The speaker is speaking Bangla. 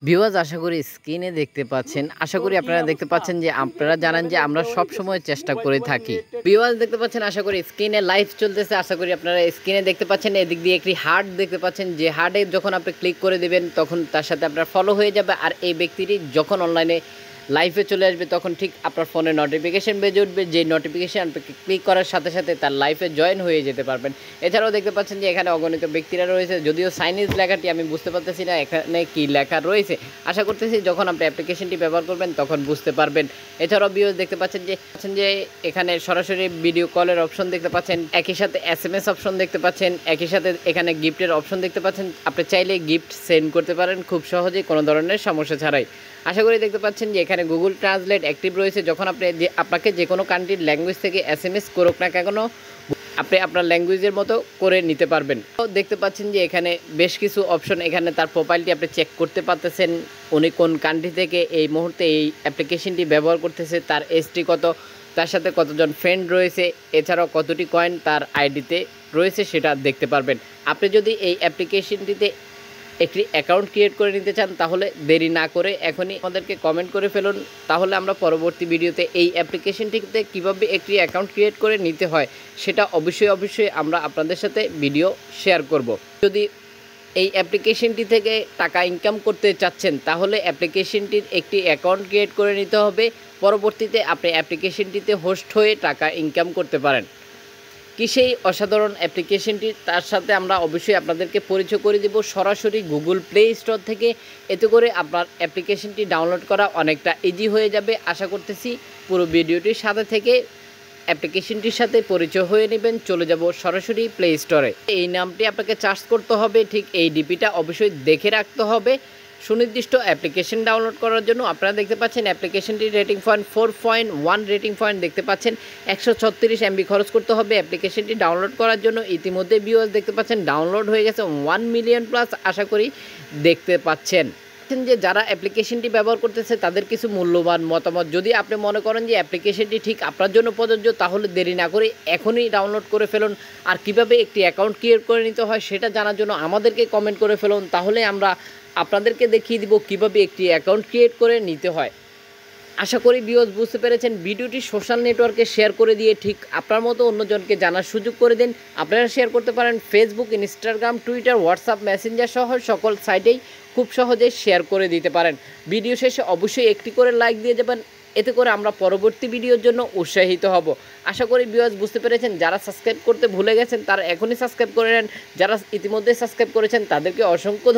ভিউয়ার্স আশা করি স্ক্রিনে দেখতে পাচ্ছেন। আশা করি আপনারা দেখতে পাচ্ছেন যে আপনারা জানেন যে আমরা সব সময় চেষ্টা করে থাকি। ভিউয়ার্স দেখতে পাচ্ছেন আশা করি স্ক্রিনে লাইভ চলতেছে। আশা করি আপনারা স্ক্রিনে দেখতে পাচ্ছেন এদিক দিয়ে একটি হার্ট দেখতে পাচ্ছেন, যে হার্টে যখন আপনি ক্লিক করে দিবেন তখন তার সাথে আপনার ফলো হয়ে যাবে। আর এই ব্যক্তিটি যখন অনলাইনে লাইভে চলে আসবে তখন ঠিক আপনার ফোনে নোটিফিকেশন বেজে উঠবে, যে নোটিফিকেশন আপনি ক্লিক করার সাথে সাথে তার লাইভে জয়েন হয়ে যেতে পারবেন। এছাড়াও দেখতে পাচ্ছেন যে এখানে অগণিত ব্যক্তিরা রয়েছে, যদিও চাইনিজ লেখাটি আমি বুঝতে পারতেছি না এখানে কি লেখা রয়েছে। আশা করতেছি যখন আপনি অ্যাপ্লিকেশনটি ব্যবহার করবেন তখন বুঝতে পারবেন। এছাড়াও ভিউয়ার্স দেখতে পাচ্ছেন যে এখানে সরাসরি ভিডিও কলের অপশন দেখতে পাচ্ছেন, একই সাথে SMS অপশন দেখতে পাচ্ছেন, একই সাথে এখানে গিফটের অপশন দেখতে পাচ্ছেন। আপনি চাইলে গিফট সেন্ড করতে পারেন খুব সহজেই, কোনো ধরনের সমস্যা ছাড়াই। আশা করি দেখতে পাচ্ছেন যে এখানে গুগল ট্রান্সলেট অ্যাক্টিভ রয়েছে। যখন আপনি আপনাকে যে কোনো কান্ট্রির ল্যাঙ্গুয়েজ থেকে SMS করুক না কেন, আপনি আপনার ল্যাঙ্গুয়েজের মতো করে নিতে পারবেন। তো দেখতে পাচ্ছেন যে এখানে বেশ কিছু অপশন, এখানে তার প্রোফাইলটি আপনি চেক করতে পারতেছেন, উনি কোন কান্ট্রি থেকে এই মুহূর্তে এই অ্যাপ্লিকেশনটি ব্যবহার করতেছে, তার এজটি কত, তার সাথে কতজন ফ্রেন্ড রয়েছে, এছাড়াও কতটি কয়েন তার আইডিতে রয়েছে সেটা দেখতে পারবেন। আপনি যদি এই অ্যাপ্লিকেশনটিতে একটি অ্যাকাউন্ট ক্রিয়েট করে নিতে চান তাহলে দেরি না করে এখনই আমাদেরকে কমেন্ট করে ফেলুন, তাহলে আমরা পরবর্তী ভিডিওতে এই অ্যাপ্লিকেশনটিতে কীভাবে একটি অ্যাকাউন্ট ক্রিয়েট করে নিতে হয় সেটা অবশ্যই আমরা আপনাদের সাথে ভিডিও শেয়ার করব। যদি এই অ্যাপ্লিকেশনটি থেকে টাকা ইনকাম করতে চাচ্ছেন তাহলে অ্যাপ্লিকেশনটির একটি অ্যাকাউন্ট ক্রিয়েট করে নিতে হবে, পরবর্তীতে আপনি অ্যাপ্লিকেশনটিতে হোস্ট হয়ে টাকা ইনকাম করতে পারেন। কি সেই অসাধারণ অ্যাপ্লিকেশনটি, তার সাথে আমরা অবশ্যই আপনাদেরকে পরিচয় করে দেব সরাসরি গুগল প্লে স্টোর থেকে। এতে করে আপনার অ্যাপ্লিকেশনটি ডাউনলোড করা অনেকটা ইজি হয়ে যাবে। আশা করতেছি পুরো ভিডিওটির সাথে থেকে অ্যাপ্লিকেশনটির সাথে পরিচয় হয়ে নেবেন। চলে যাব সরাসরি প্লে স্টোরে। এই নামটি আপনাকে সার্চ করতে হবে, ঠিক এই ডিপিটা অবশ্যই দেখে রাখতে হবে সুনির্দিষ্ট অ্যাপ্লিকেশন ডাউনলোড করার জন্য। আপনারা দেখতে পাচ্ছেন অ্যাপ্লিকেশনটির রেটিং পয়েন্ট 4.1 রেটিং পয়েন্ট দেখতে পাচ্ছেন। 136 MB খরচ করতে হবে অ্যাপ্লিকেশনটি ডাউনলোড করার জন্য। ইতিমধ্যে ভিউয়ার্স দেখতে পাচ্ছেন ডাউনলোড হয়ে গেছে 1 মিলিয়ন প্লাস, আশা করি দেখতে পাচ্ছেন যে যারা অ্যাপ্লিকেশনটি ব্যবহার করতেছে তাদের কিছু মূল্যবান মতামত। যদি আপনি মনে করেন যে অ্যাপ্লিকেশনটি ঠিক আপনার জন্য প্রযোজ্য তাহলে দেরি না করে এখনই ডাউনলোড করে ফেলুন। আর কিভাবে একটি অ্যাকাউন্ট ক্রিয়েট করে নিতে হয় সেটা জানার জন্য আমাদেরকে কমেন্ট করে ফেলুন, তাহলে আমরা আপনাদেরকে দেখিয়ে দিব কিভাবে একটি অ্যাকাউন্ট ক্রিয়েট করে নিতে হয়। আশা করি ভিউয়ার্স বুঝতে পেরেছেন। ভিডিওটি সোশ্যাল নেটওয়ার্কে শেয়ার করে দিয়ে ঠিক আপনার মতো অন্যজনকে জানার সুযোগ করে দিন। আপনারা শেয়ার করতে পারেন Facebook, Instagram, Twitter, WhatsApp, Messenger সহ সকল সাইটেই খুব সহজেই শেয়ার করে দিতে পারেন। ভিডিও শেষে অবশ্যই একটি করে লাইক দিয়ে যাবেন, এতে করে আমরা পরবর্তী ভিডিওর জন্য উৎসাহিত হব। আশা করি ভিউয়ার্স বুঝতে পেরেছেন। যারা সাবস্ক্রাইব করতে ভুলে গেছেন তারা এখনই সাবস্ক্রাইব করে নেন, যারা ইতিমধ্যে সাবস্ক্রাইব করেছেন তাদেরকে অসংখ্য